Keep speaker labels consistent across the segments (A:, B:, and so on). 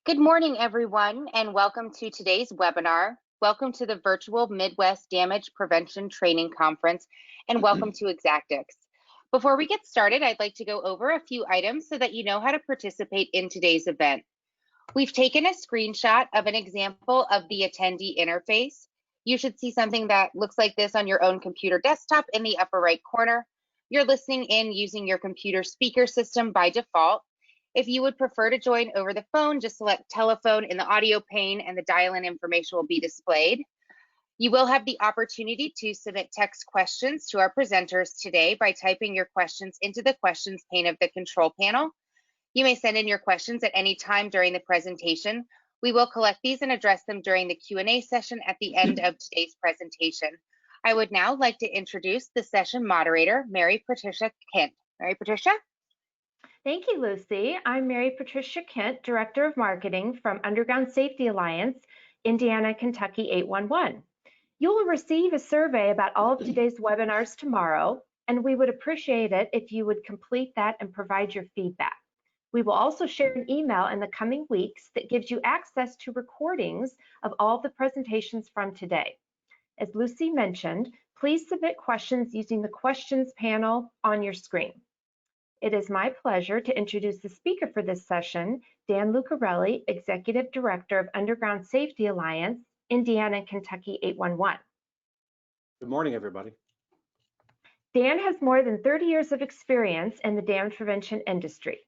A: Good morning, everyone, and welcome to today's webinar. Welcome to the Virtual Midwest Damage Prevention Training Conference, and welcome to Exactix. Before we get started, I'd like to go over a few items so that you know how to participate in today's event. We've taken a screenshot of an example of the attendee interface. You should see something that looks like this on your own computer desktop in the upper right corner. You're listening in using your computer speaker system by default. If you would prefer to join over the phone, just select telephone in the audio pane and the dial-in information will be displayed. You will have the opportunity to submit text questions to our presenters today by typing your questions into the questions pane of the control panel. You may send in your questions at any time during the presentation. We will collect these and address them during the Q&A session at the end of today's presentation. I would now like to introduce the session moderator, Mary Patricia Kent. Mary Patricia?
B: Thank you, Lucy. I'm Mary Patricia Kent, Director of Marketing from Underground Safety Alliance, Indiana, Kentucky 811. You will receive a survey about all of today's webinars tomorrow, and we would appreciate it if you would complete that and provide your feedback. We will also share an email in the coming weeks that gives you access to recordings of all the presentations from today. As Lucy mentioned, please submit questions using the questions panel on your screen. It is my pleasure to introduce the speaker for this session, Dan Lucarelli, Executive Director of Underground Safety Alliance, Indiana, Kentucky 811.
C: Good morning, everybody.
B: Dan has more than 30 years of experience in the damage prevention industry.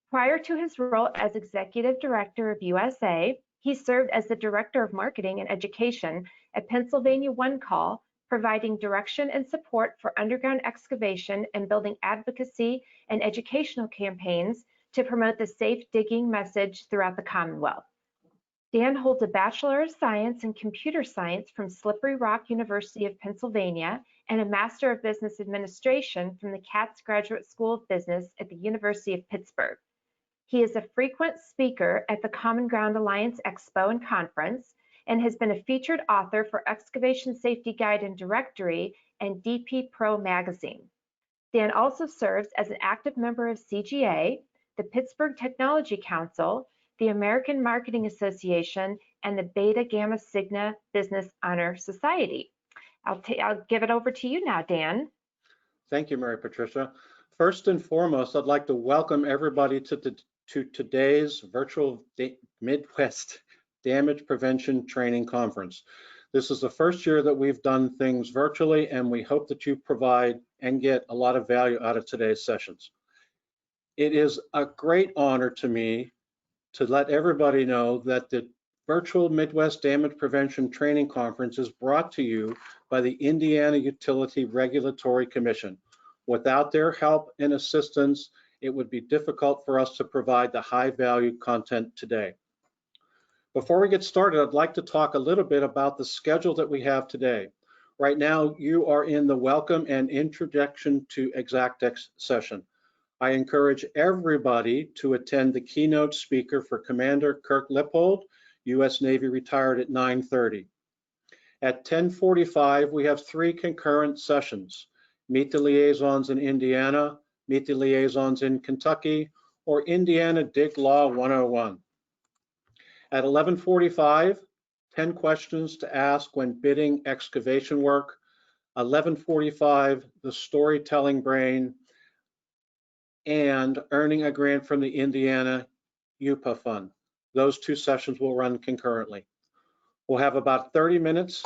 B: Prior to his role as Executive Director of USA, he served as the Director of Marketing and Education at Pennsylvania One Call, providing direction and support for underground excavation and building advocacy and educational campaigns to promote the safe digging message throughout the Commonwealth. Dan holds a Bachelor of Science in Computer Science from Slippery Rock University of Pennsylvania and a Master of Business Administration from the Katz Graduate School of Business at the University of Pittsburgh. He is a frequent speaker at the Common Ground Alliance Expo and Conference, and has been a featured author for Excavation Safety Guide and Directory and DP Pro magazine. Dan also serves as an active member of CGA, the Pittsburgh Technology Council, the American Marketing Association, and the Beta Gamma Sigma Business Honor Society. I'll give it over to you now, Dan.
C: Thank you, Mary Patricia. First and foremost, I'd like to welcome everybody to today's virtual Midwest Damage Prevention Training Conference. This is the first year that we've done things virtually, and we hope that you provide and get a lot of value out of today's sessions. It is a great honor to me to let everybody know that the Virtual Midwest Damage Prevention Training Conference is brought to you by the Indiana Utility Regulatory Commission. Without their help and assistance, it would be difficult for us to provide the high value content today. Before we get started, I'd like to talk a little bit about the schedule that we have today. Right now, you are in the Welcome and Introduction to Exactix session. I encourage everybody to attend the keynote speaker for Commander Kirk Lippold, U.S. Navy retired at 9:30. At 10:45, we have 3 concurrent sessions. Meet the liaisons in Indiana, meet the liaisons in Kentucky, or Indiana Dig Law 101. At 11:45, 10 questions to ask when bidding excavation work. 11:45, the storytelling brain, and earning a grant from the Indiana UPA Fund. Those 2 sessions will run concurrently. We'll have about 30 minutes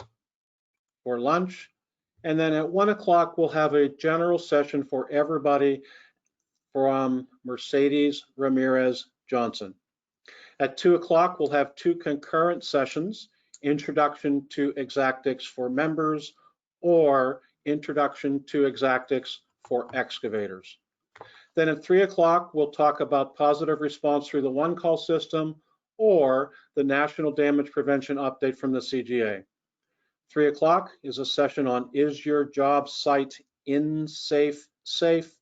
C: for lunch, and then at 1 o'clock, we'll have a general session for everybody from Mercedes Ramirez Johnson. At 2 o'clock, we'll have 2 concurrent sessions, Introduction to Exactix for members or Introduction to Exactix for excavators. Then at 3 o'clock, we'll talk about positive response through the One Call system or the National Damage Prevention Update from the CGA. 3 o'clock is a session on Is Your Job Site safe?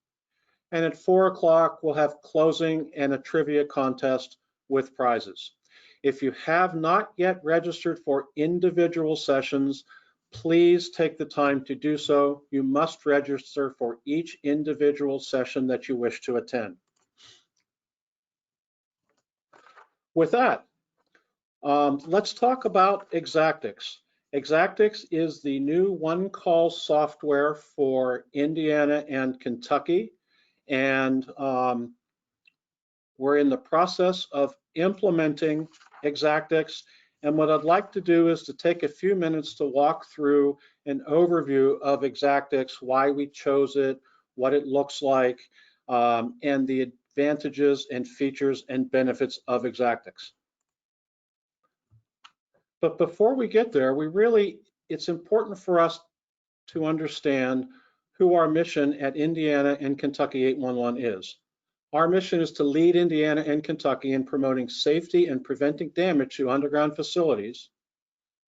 C: And at 4 o'clock, we'll have closing and a trivia contest with prizes. If you have not yet registered for individual sessions, please take the time to do so. You must register for each individual session that you wish to attend. With that, Let's talk about Exactix. Exactix is the new one-call software for Indiana and Kentucky, and we're in the process of implementing Exactix. And what I'd like to do is to take a few minutes to walk through an overview of Exactix, why we chose it, what it looks like, and the advantages and features and benefits of Exactix. But before we get there, it's important for us to understand who our mission at Indiana and Kentucky 811 is. Our mission is to lead Indiana and Kentucky in promoting safety and preventing damage to underground facilities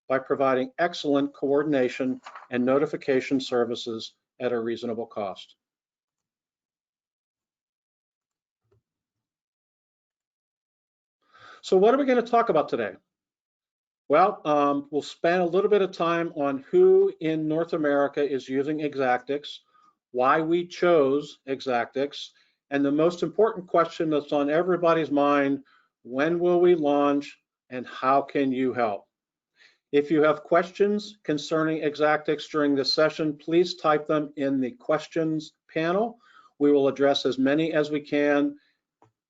C: by providing excellent coordination and notification services at a reasonable cost. So what are we going to talk about today? Well, we'll spend a little bit of time on who in North America is using Exactix, why we chose Exactix, and the most important question that's on everybody's mind: when will we launch and how can you help? If you have questions concerning Exactix during this session, please type them in the questions panel. We will address as many as we can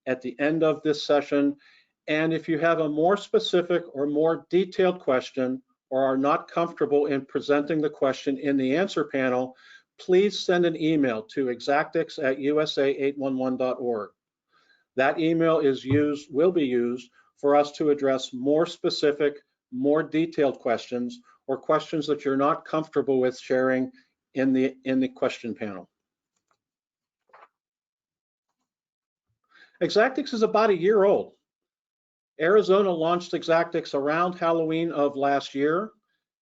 C: at the end of this session. And if you have a more specific or more detailed question or are not comfortable in presenting the question in the answer panel, please send an email to exactix@usa811.org. That email will be used for us to address more specific, more detailed questions or questions that you're not comfortable with sharing in the question panel. Exactix is about a year old. Arizona launched Exactix around Halloween of last year.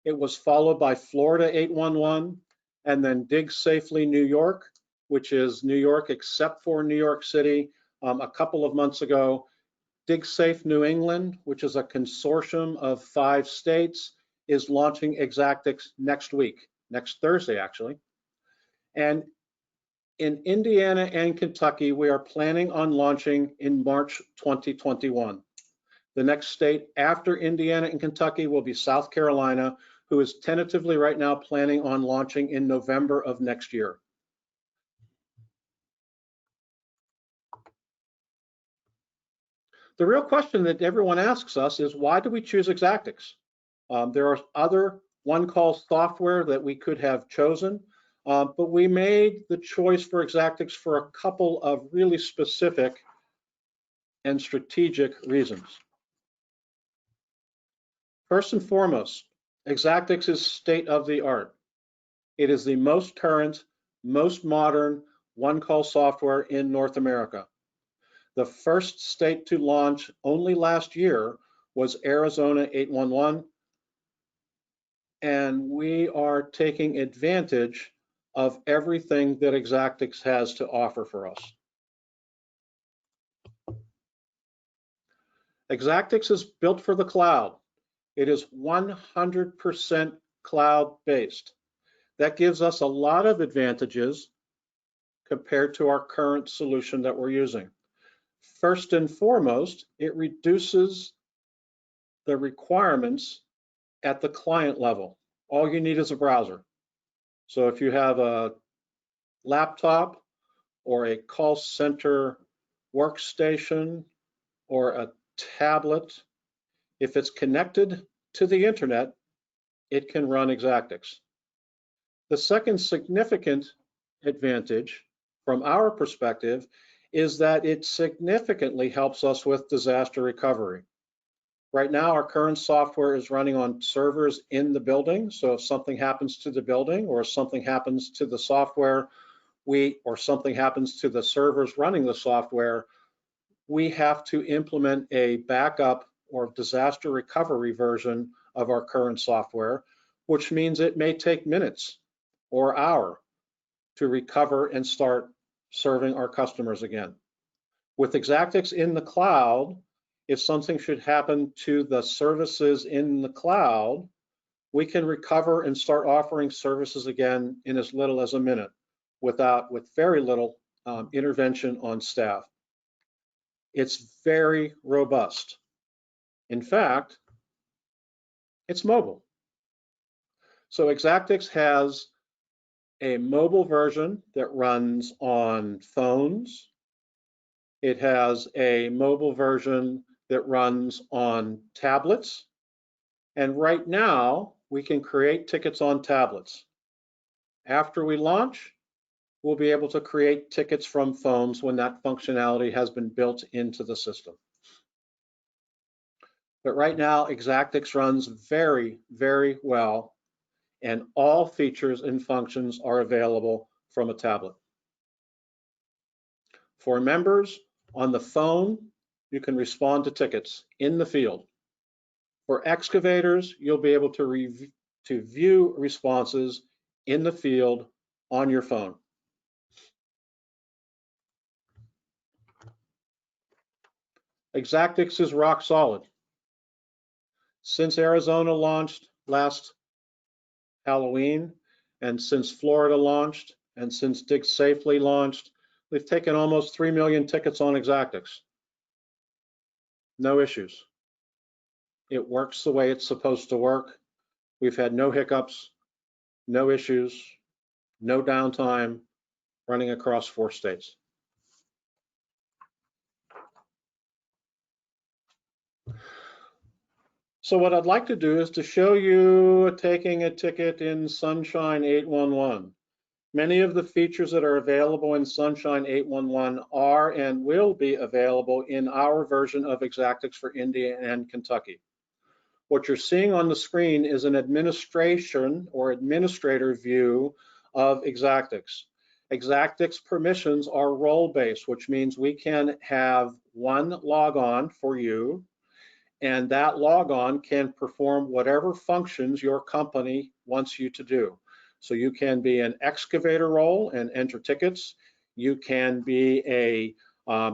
C: It was followed by Florida 811, and then Dig Safely New York, which is New York except for New York City, a couple of months ago. Dig Safe New England, which is a consortium of 5 states, is launching Exactix next week, next Thursday actually. And in Indiana and Kentucky, we are planning on launching in March 2021. The next state after Indiana and Kentucky will be South Carolina, who is tentatively right now planning on launching in November of next year. The real question that everyone asks us is, why do we choose Exactix? There are other one-call software that we could have chosen, but we made the choice for Exactix for a couple of really specific and strategic reasons. First and foremost, Exactix is state-of-the-art. It is the most current, most modern one-call software in North America. The first state to launch only last year was Arizona 811, and we are taking advantage of everything that Exactix has to offer for us. Exactix is built for the cloud. It is 100% cloud-based. That gives us a lot of advantages compared to our current solution that we're using. First and foremost, it reduces the requirements at the client level. All you need is a browser. So if you have a laptop or a call center workstation or a tablet, if it's connected to the internet, it can run Exactix. The second significant advantage from our perspective is that it significantly helps us with disaster recovery. Right now, our current software is running on servers in the building. So if something happens to the building, or if something happens to the software, or something happens to the servers running the software, we have to implement a backup or disaster recovery version of our current software, which means it may take minutes or hours to recover and start serving our customers again. With Exactix in the cloud, if something should happen to the services in the cloud, we can recover and start offering services again in as little as a minute with very little intervention on staff. It's very robust. In fact, It's mobile. So Exactix has a mobile version that runs on phones. It has a mobile version that runs on tablets. And right now, we can create tickets on tablets. After we launch, we'll be able to create tickets from phones when that functionality has been built into the system. But right now, Exactix runs very, very well, and all features and functions are available from a tablet. For members, on the phone, you can respond to tickets in the field. For excavators, you'll be able to view responses in the field on your phone. Exactix is rock solid. Since Arizona launched last Halloween, and since Florida launched, and since Dig Safely launched, we've taken almost 3 million tickets on Exactix. No issues. It works the way it's supposed to work. We've had no hiccups, no issues, no downtime running across 4 states. So what I'd like to do is to show you taking a ticket in Sunshine 811. Many of the features that are available in Sunshine 811 are and will be available in our version of Exactix for India and Kentucky. What you're seeing on the screen is an administration or administrator view of Exactix. Exactix permissions are role-based, which means we can have one logon for you, and that logon can perform whatever functions your company wants you to do. So you can be an excavator role and enter tickets. You can be a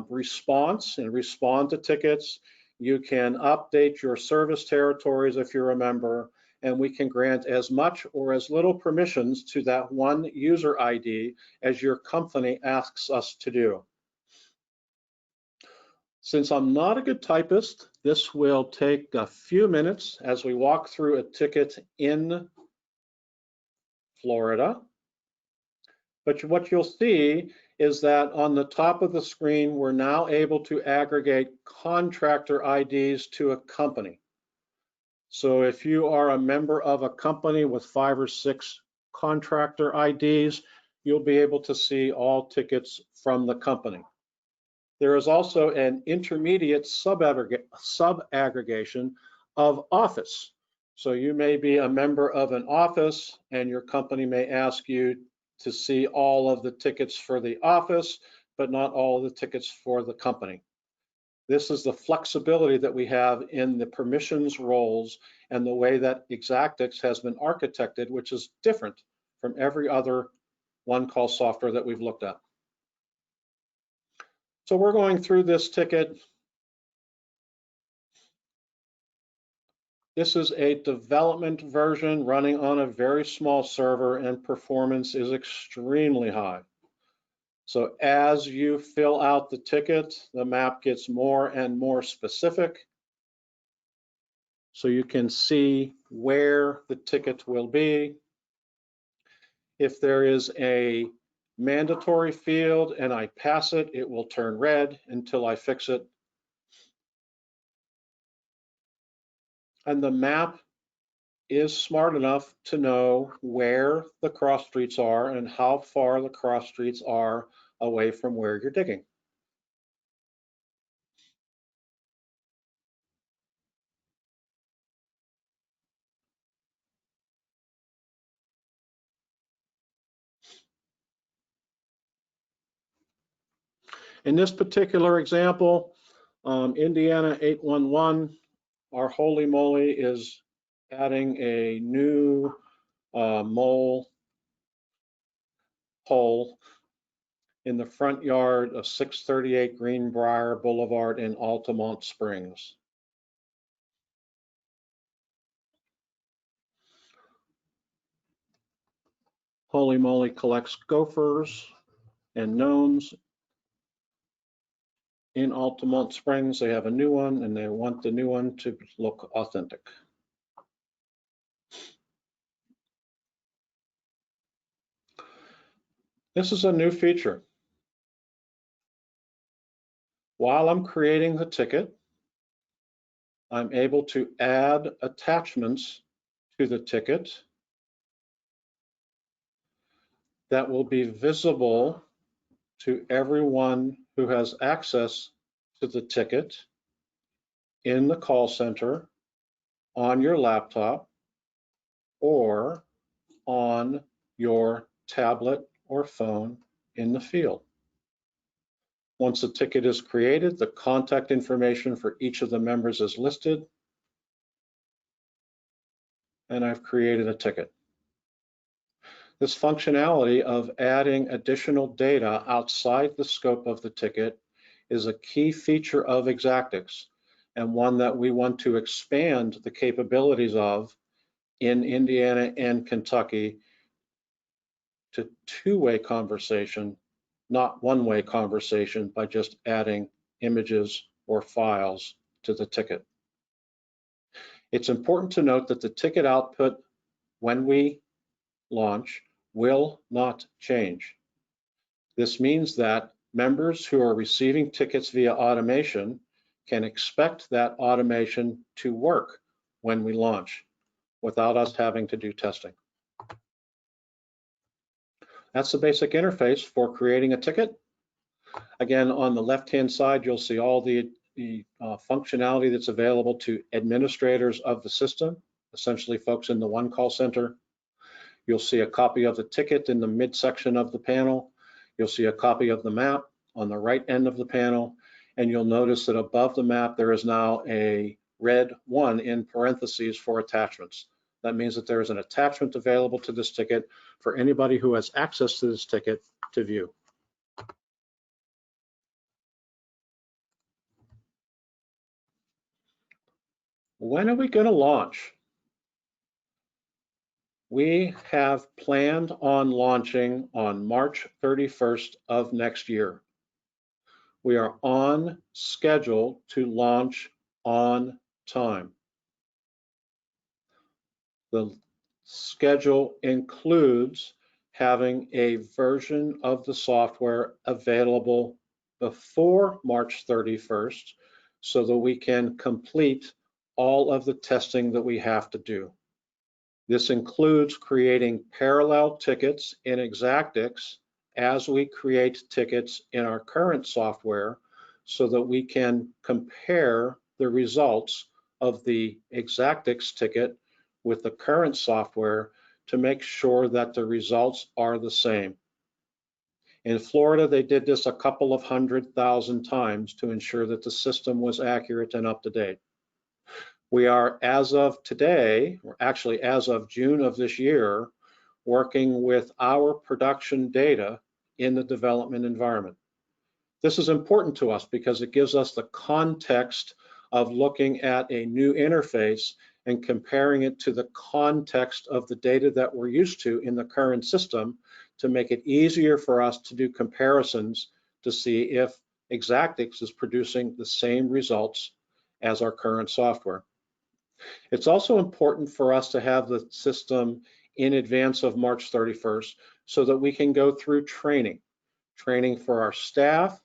C: response and respond to tickets. You can update your service territories if you're a member, and we can grant as much or as little permissions to that one user ID as your company asks us to do. Since I'm not a good typist, this will take a few minutes as we walk through a ticket in Florida. But what you'll see is that on the top of the screen, we're now able to aggregate contractor IDs to a company. So if you are a member of a company with 5 or 6 contractor IDs, you'll be able to see all tickets from the company. There is also an intermediate sub-aggregation of office. So you may be a member of an office and your company may ask you to see all of the tickets for the office, but not all of the tickets for the company. This is the flexibility that we have in the permissions roles and the way that Exactix has been architected, which is different from every other one-call software that we've looked at. So we're going through this ticket. This is a development version running on a very small server, and performance is extremely high. So as you fill out the ticket, the map gets more and more specific. So you can see where the ticket will be. If there is a mandatory field and I pass it, it will turn red until I fix it. And the map is smart enough to know where the cross streets are and how far the cross streets are away from where you're digging. In this particular example, Indiana 811, our holy moly is adding a new mole hole in the front yard of 638 Greenbrier Boulevard in Altamont Springs. Holy moly collects gophers and gnomes in Altamont Springs. They have a new one and they want the new one to look authentic. This is a new feature. While I'm creating the ticket, I'm able to add attachments to the ticket that will be visible to everyone who has access to the ticket in the call center, on your laptop, or on your tablet or phone in the field. Once the ticket is created, the contact information for each of the members is listed, and I've created a ticket. This functionality of adding additional data outside the scope of the ticket is a key feature of Exactix, and one that we want to expand the capabilities of in Indiana and Kentucky to two-way conversation, not one-way conversation by just adding images or files to the ticket. It's important to note that the ticket output when we launch will not change. This means that members who are receiving tickets via automation can expect that automation to work when we launch without us having to do testing. That's the basic interface for creating a ticket. Again, on the left-hand side, you'll see all the functionality that's available to administrators of the system, essentially folks in the one call center. You'll see a copy of the ticket in the midsection of the panel. You'll see a copy of the map on the right end of the panel, and you'll notice that above the map there is now a red 1 in parentheses for attachments. That means that there is an attachment available to this ticket for anybody who has access to this ticket to view. When are we going to launch? We have planned on launching on March 31st of next year. We are on schedule to launch on time. The schedule includes having a version of the software available before March 31st so that we can complete all of the testing that we have to do. This includes creating parallel tickets in Exactix as we create tickets in our current software so that we can compare the results of the Exactix ticket with the current software to make sure that the results are the same. In Florida, they did this a couple of 100,000 times to ensure that the system was accurate and up to date. We are, as of today, or actually as of June of this year, working with our production data in the development environment. This is important to us because it gives us the context of looking at a new interface and comparing it to the context of the data that we're used to in the current system to make it easier for us to do comparisons to see if Exactix is producing the same results as our current software. It's also important for us to have the system in advance of March 31st so that we can go through training for our staff,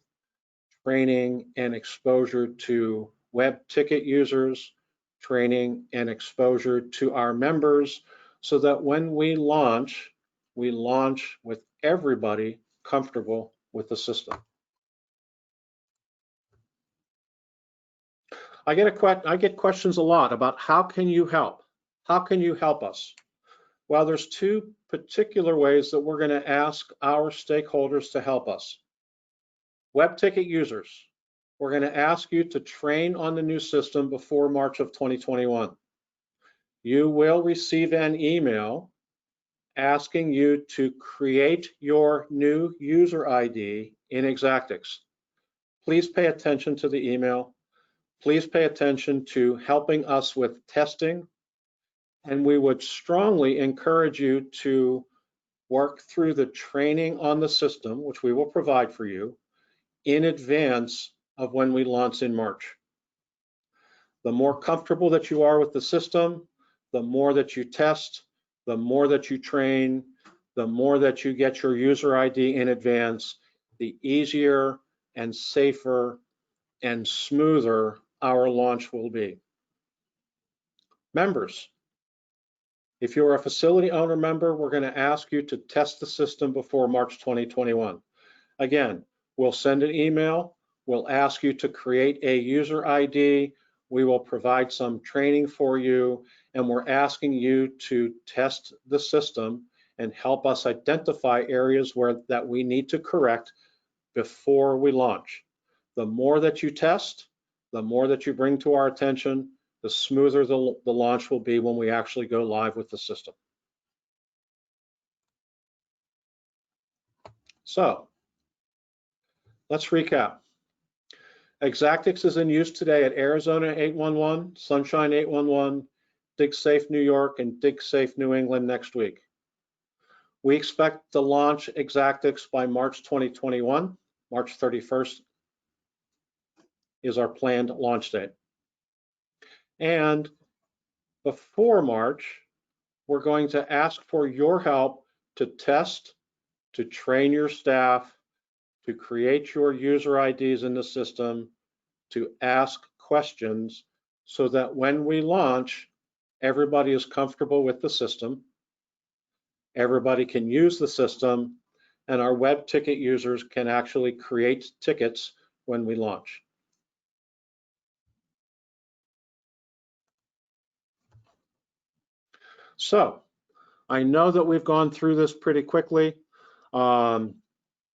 C: training and exposure to web ticket users, training and exposure to our members, so that when we launch with everybody comfortable with the system. I get questions a lot about how can you help? How can you help us? Well, there's two particular ways that we're going to ask our stakeholders to help us. Web ticket users, we're going to ask you to train on the new system before March of 2021. You will receive an email asking you to create your new user ID in Exactix. Please pay attention to the email. Please pay attention to helping us with testing. And we would strongly encourage you to work through the training on the system, which we will provide for you, in advance of when we launch in March. The more comfortable that you are with the system, the more that you test, the more that you train, the more that you get your user ID in advance, the easier and safer and smoother our launch will be. Members, if you're a facility owner member, we're going to ask you to test the system before March 2021. Again, we'll send an email. We'll ask you to create a user ID. We will provide some training for you, and we're asking you to test the system and help us identify areas that we need to correct before we launch. The more that you test, the more that you bring to our attention, the smoother the launch will be when we actually go live with the system. So let's recap. Exactix is in use today at Arizona 811, Sunshine 811, DigSafe New York, and DigSafe New England next week. We expect to launch Exactix by March 2021. March 31st is our planned launch date. And before March, we're going to ask for your help to test, to train your staff, to create your user IDs in the system, to ask questions so that when we launch, everybody is comfortable with the system, everybody can use the system, and our web ticket users can actually create tickets when we launch. So I know that we've gone through this pretty quickly.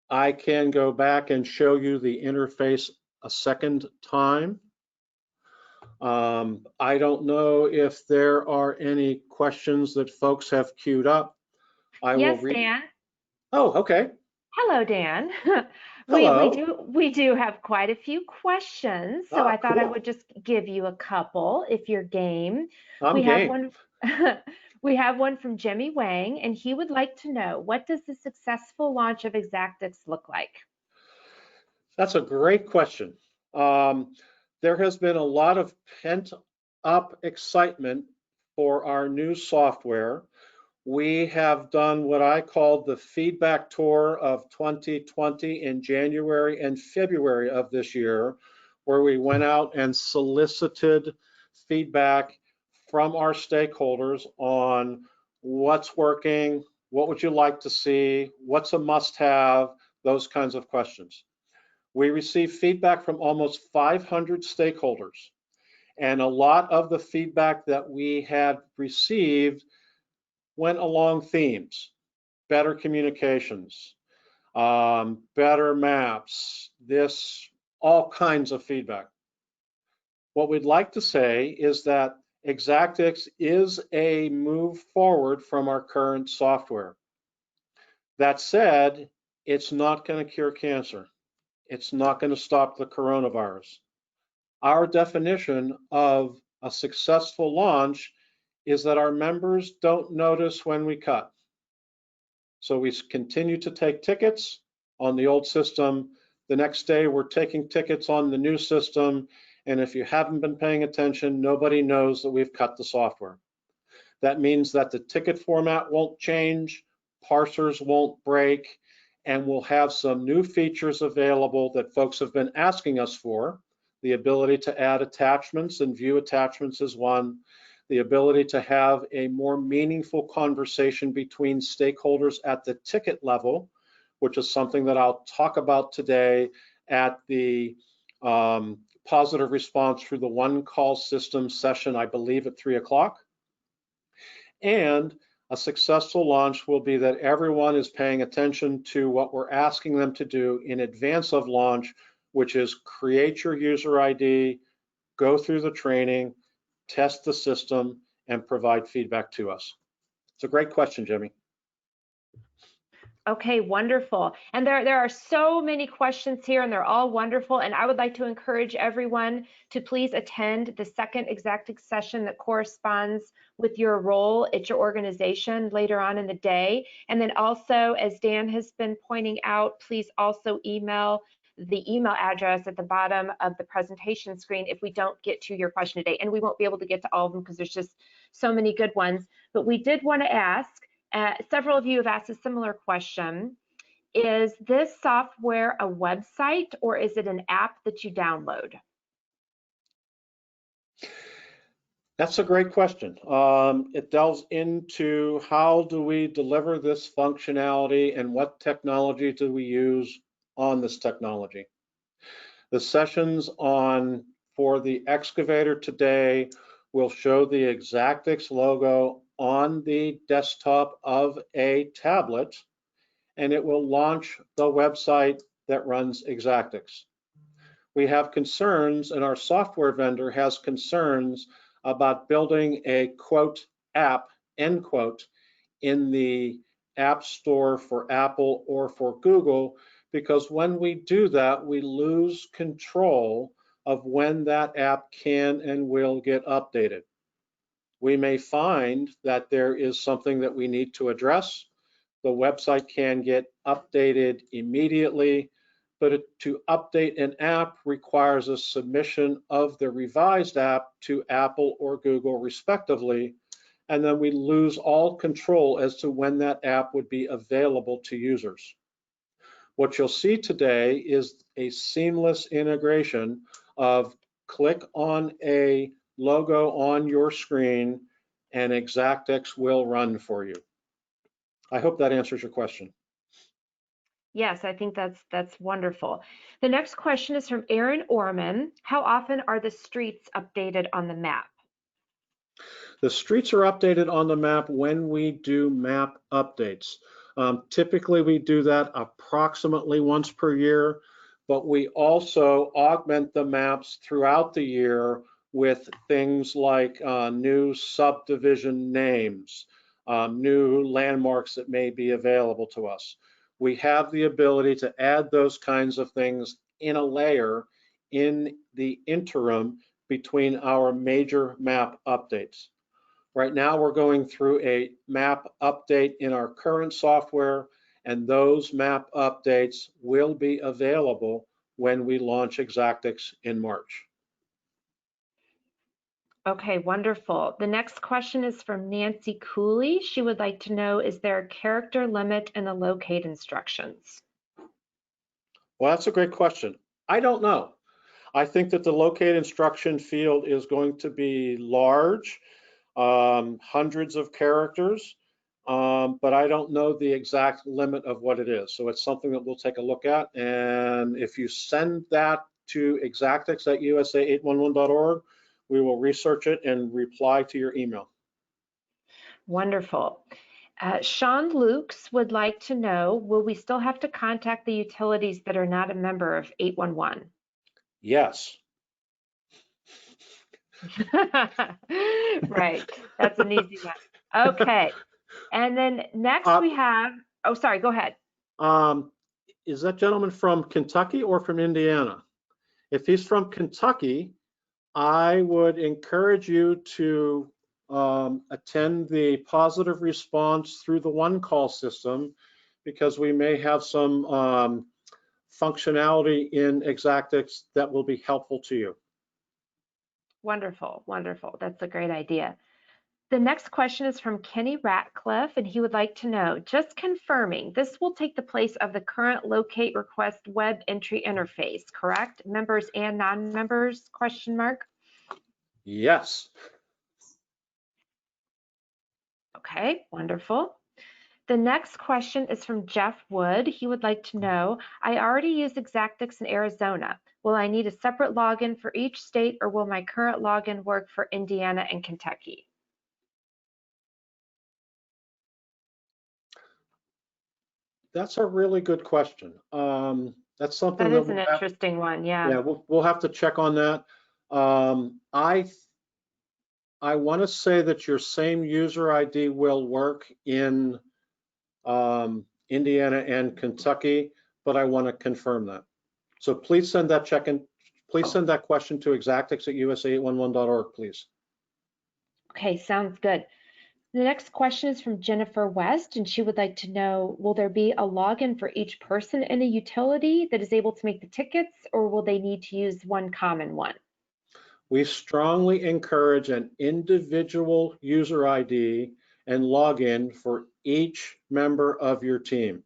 C: I can go back and show you the interface a second time. I don't know if there are any questions that folks have queued up.
B: Yes, Dan.
C: Oh, okay.
B: Hello, Dan.
C: Hello.
B: We do have quite a few questions, so I thought I
C: Cool.
B: would just give you a couple if you're game.
C: I'm game.
B: We have one from Jimmy Wang, and he would like to know, what does the successful launch of Exactix look like?
C: That's a great question. There has been a lot of pent-up excitement for our new software. We have done what I called the feedback tour of 2020 in January and February of this year, where we went out and solicited feedback from our stakeholders on what's working, what would you like to see, what's a must-have, those kinds of questions. We received feedback from almost 500 stakeholders, and a lot of the feedback that we had received went along themes: better communications, better maps, all kinds of feedback. What we'd like to say is that Exactix is a move forward from our current software. That said, it's not going to cure cancer. It's not going to stop the coronavirus. Our definition of a successful launch is that our members don't notice when we cut. So we continue to take tickets on the old system. The next day, we're taking tickets on the new system. And if you haven't been paying attention, nobody knows that we've cut the software. That means that the ticket format won't change, parsers won't break, and we'll have some new features available that folks have been asking us for. The ability to add attachments and view attachments is one. The ability to have a more meaningful conversation between stakeholders at the ticket level, which is something that I'll talk about today at the positive response through the one call system session, I believe at 3 o'clock. And a successful launch will be that everyone is paying attention to what we're asking them to do in advance of launch, which is create your user ID, go through the training, test the system, and provide feedback to us. It's a great question, Jimmy.
B: Okay, wonderful. And there are so many questions here, and they're all wonderful. And I would like to encourage everyone to please attend the second Exactix session that corresponds with your role at your organization later on in the day. And then also, as Dan has been pointing out, please also email the email address at the bottom of the presentation screen if we don't get to your question today. And we won't be able to get to all of them because there's just so many good ones. But we did want to ask, Several of you have asked a similar question. Is this software a website or is it an app that you download?
C: That's a great question. It delves into how do we deliver this functionality and what technology do we use on this technology. The sessions for the excavator today will show the Exactix logo on the desktop of a tablet, and it will launch the website that runs Exactix. We have concerns, and our software vendor has concerns about building a quote app, end quote, in the App Store for Apple or for Google, because when we do that, we lose control of when that app can and will get updated. We may find that there is something that we need to address. The website can get updated immediately, but to update an app requires a submission of the revised app to Apple or Google respectively, and then we lose all control as to when that app would be available to users. What you'll see today is a seamless integration of click on a logo on your screen and Exactix will run for you. I hope that answers your question.
B: Yes, I think that's wonderful. The next question is from Aaron Orman. How often are the streets updated on the map?
C: The streets are updated on the map when we do map updates. Typically, we do that approximately once per year, but we also augment the maps throughout the year with things like new subdivision names, new landmarks that may be available to us. We have the ability to add those kinds of things in a layer in the interim between our major map updates. Right now, we're going through a map update in our current software, and those map updates will be available when we launch Exactix in March.
B: Okay, wonderful. The next question is from Nancy Cooley. She would like to know, is there a character limit in the locate instructions?
C: Well, that's a great question. I don't know. I think that the locate instruction field is going to be large, hundreds of characters, but I don't know the exact limit of what it is. So it's something that we'll take a look at. And if you send that to exactix@usa811.org, we will research it and reply to your email.
B: Wonderful. Sean Lukes would like to know, will we still have to contact the utilities that are not a member of 811?
C: Yes.
B: Right, that's an easy one. Okay, and then next we have, oh, sorry, go ahead.
C: Is that gentleman from Kentucky or from Indiana? If he's from Kentucky, I would encourage you to attend the positive response through the one call system, because we may have some functionality in Exactix that will be helpful to you.
B: Wonderful, wonderful. That's a great idea. The next question is from Kenny Ratcliffe, and he would like to know, just confirming, this will take the place of the current locate request web entry interface, correct? Members and non-members, question mark?
C: Yes.
B: Okay, wonderful. The next question is from Jeff Wood. He would like to know, I already use Exactix in Arizona. Will I need a separate login for each state, or will my current login work for Indiana and Kentucky?
C: That's a really good question. That's something
B: that is an interesting one. Yeah.
C: Yeah, we'll have to check on that. I want to say that your same user ID will work in Indiana and Kentucky, but I want to confirm that. So please send that please send that question to exactix@usa811.org, please.
B: Okay, sounds good. The next question is from Jennifer West, and she would like to know, will there be a login for each person in a utility that is able to make the tickets, or will they need to use one common one?
C: We strongly encourage an individual user ID and login for each member of your team.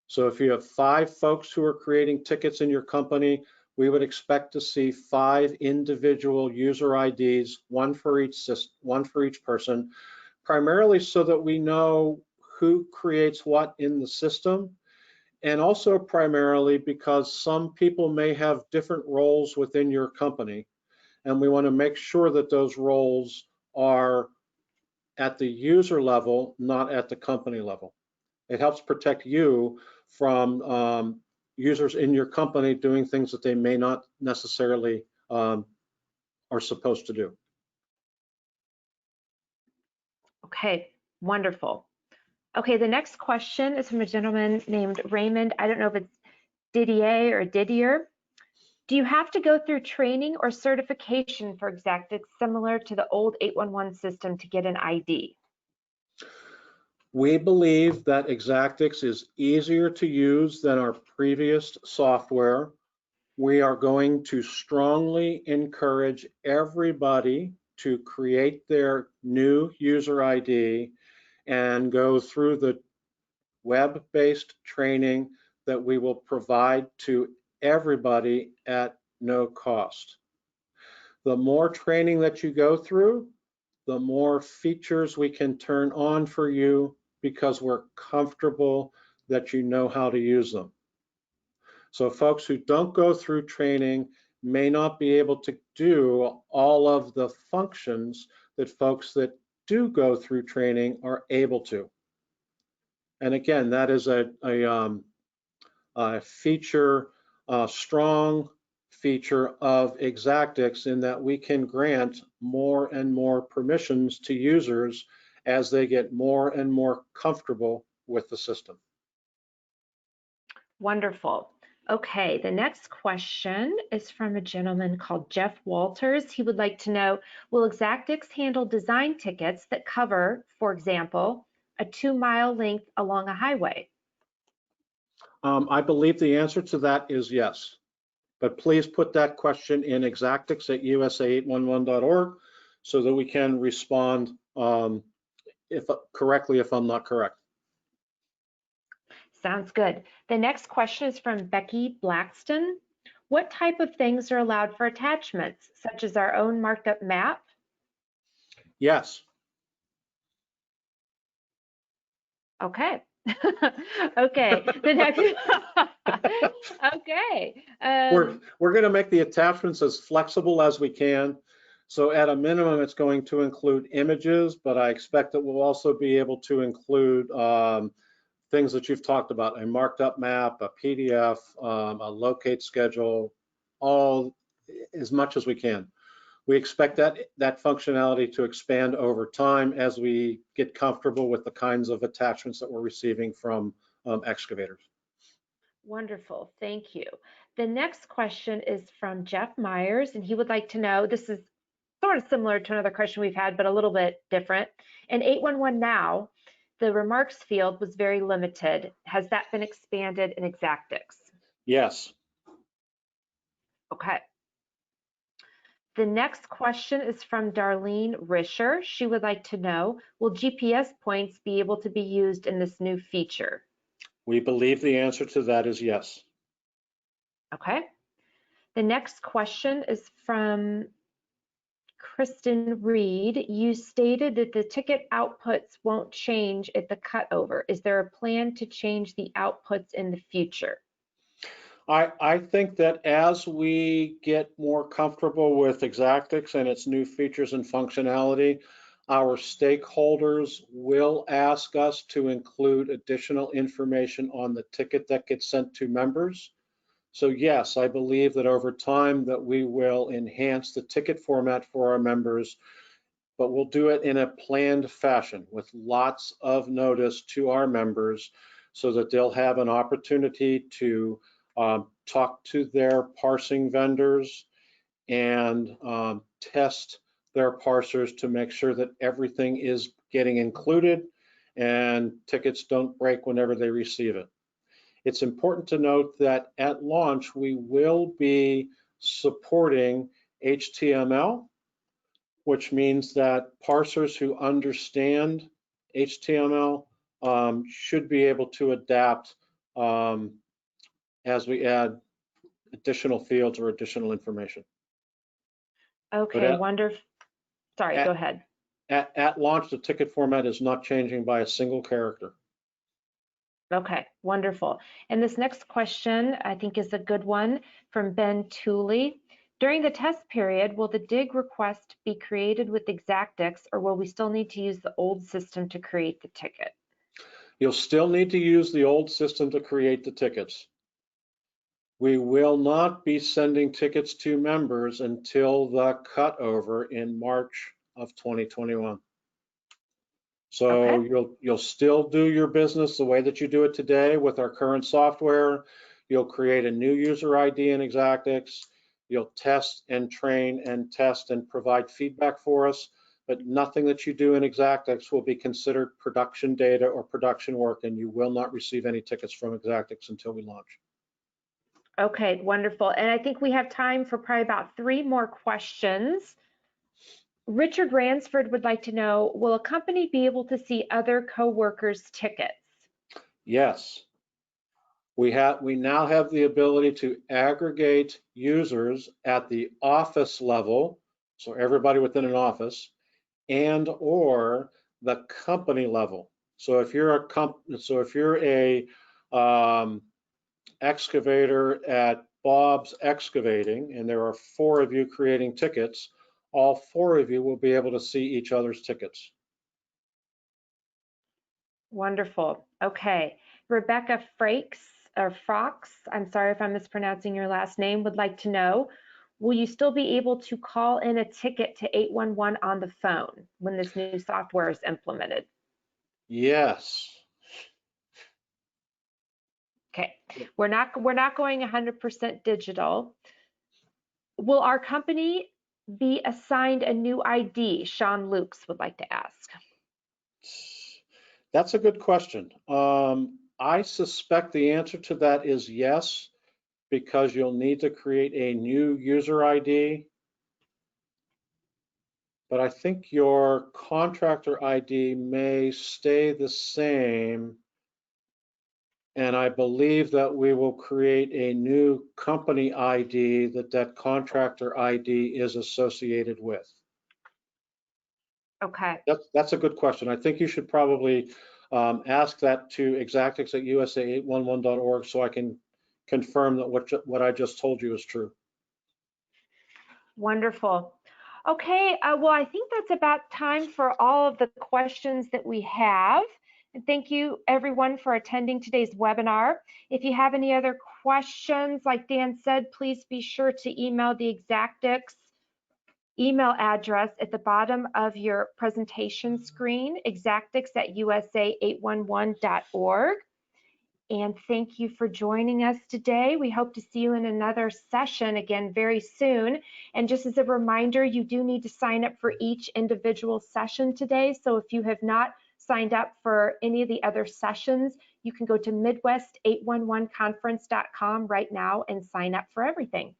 C: So if you have 5 folks who are creating tickets in your company, we would expect to see 5 individual user IDs, one for each person, primarily so that we know who creates what in the system, and also primarily because some people may have different roles within your company, and we want to make sure that those roles are at the user level, not at the company level. It helps protect you from users in your company doing things that they may not necessarily are supposed to do.
B: Okay, wonderful. Okay, the next question is from a gentleman named Raymond. I don't know if it's Didier or Didier. Do you have to go through training or certification for Exactix similar to the old 811 system to get an ID?
C: We believe that Exactix is easier to use than our previous software. We are going to strongly encourage everybody to create their new user ID and go through the web-based training that we will provide to everybody at no cost. The more training that you go through, the more features we can turn on for you because we're comfortable that you know how to use them. So folks who don't go through training may not be able to do all of the functions that folks that do go through training are able to. And again, that is a feature, a strong feature of Exactix in that we can grant more and more permissions to users as they get more and more comfortable with the system.
B: Wonderful. Okay, the next question is from a gentleman called Jeff Walters. He would like to know, will Exactix handle design tickets that cover, for example, a 2-mile length along a highway?
C: I believe the answer to that is yes, but please put that question in exactix@usa811.org so that we can respond correctly if I'm not correct.
B: Sounds good. The next question is from Becky Blackston. What type of things are allowed for attachments, such as our own markup map?
C: Yes.
B: Okay. Okay. The next. Okay.
C: We're going to make the attachments as flexible as we can. So at a minimum, it's going to include images, but I expect that we'll also be able to include things that you've talked about, a marked up map, a PDF, a locate schedule, all as much as we can. We expect that functionality to expand over time as we get comfortable with the kinds of attachments that we're receiving from excavators.
B: Wonderful, thank you. The next question is from Jeff Myers, and he would like to know, this is sort of similar to another question we've had, but a little bit different. In 811 now, the remarks field was very limited. Has that been expanded in Exactix?
C: Yes.
B: Okay. The next question is from Darlene Risher. She would like to know, will GPS points be able to be used in this new feature?
C: We believe the answer to that is yes.
B: Okay. The next question is from Kristen Reed. You stated that the ticket outputs won't change at the cutover. Is there a plan to change the outputs in the future?
C: I think that as we get more comfortable with Exactix and its new features and functionality, our stakeholders will ask us to include additional information on the ticket that gets sent to members. So yes, I believe that over time that we will enhance the ticket format for our members, but we'll do it in a planned fashion with lots of notice to our members so that they'll have an opportunity to talk to their parsing vendors and test their parsers to make sure that everything is getting included and tickets don't break whenever they receive it. It's important to note that at launch, we will be supporting HTML, which means that parsers who understand HTML should be able to adapt as we add additional fields or additional information.
B: Okay, wonderful. Sorry, go ahead.
C: At launch, the ticket format is not changing by a single character.
B: Okay, wonderful. And this next question, I think, is a good one from Ben Tooley. During the test period, will the dig request be created with Exactix, or will we still need to use the old system to create the ticket?
C: You'll still need to use the old system to create the tickets. We will not be sending tickets to members until the cutover in March of 2021. So
B: Okay.
C: you'll still do your business the way that you do it today with our current software. You'll create a new user ID in Exactix. You'll test and train and test and provide feedback for us, but nothing that you do in Exactix will be considered production data or production work, and you will not receive any tickets from Exactix until we launch.
B: Okay, wonderful. And I think we have time for probably about 3 more questions. Richard Ransford would like to know, will a company be able to see other coworkers' tickets?
C: Yes. We now have the ability to aggregate users at the office level, so everybody within an office, and or the company level. So if you're a excavator at Bob's Excavating, and there are 4 of you creating tickets, all 4 of you will be able to see each other's tickets.
B: Wonderful. Okay. Rebecca Fox, I'm sorry if I'm mispronouncing your last name, would like to know, will you still be able to call in a ticket to 811 on the phone when this new software is implemented?
C: Yes.
B: Okay. We're not going 100% digital. Will our company be assigned a new ID? Sean Lukes would like to ask.
C: That's a good question. I suspect the answer to that is yes, because you'll need to create a new user ID. But I think your contractor ID may stay the same. And I believe that we will create a new company ID that contractor ID is associated with.
B: Okay.
C: That's a good question. I think you should probably ask that to exactix@usa811.org so I can confirm that what I just told you is true.
B: Wonderful. Okay, well, I think that's about time for all of the questions that we have. And thank you everyone for attending today's webinar. If you have any other questions, like Dan said, please be sure to email the Exactix email address at the bottom of your presentation screen, exactix@usa811.org. And thank you for joining us today. We hope to see you in another session again very soon. And just as a reminder, you do need to sign up for each individual session today. So if you have not signed up for any of the other sessions, you can go to midwest811conference.com right now and sign up for everything.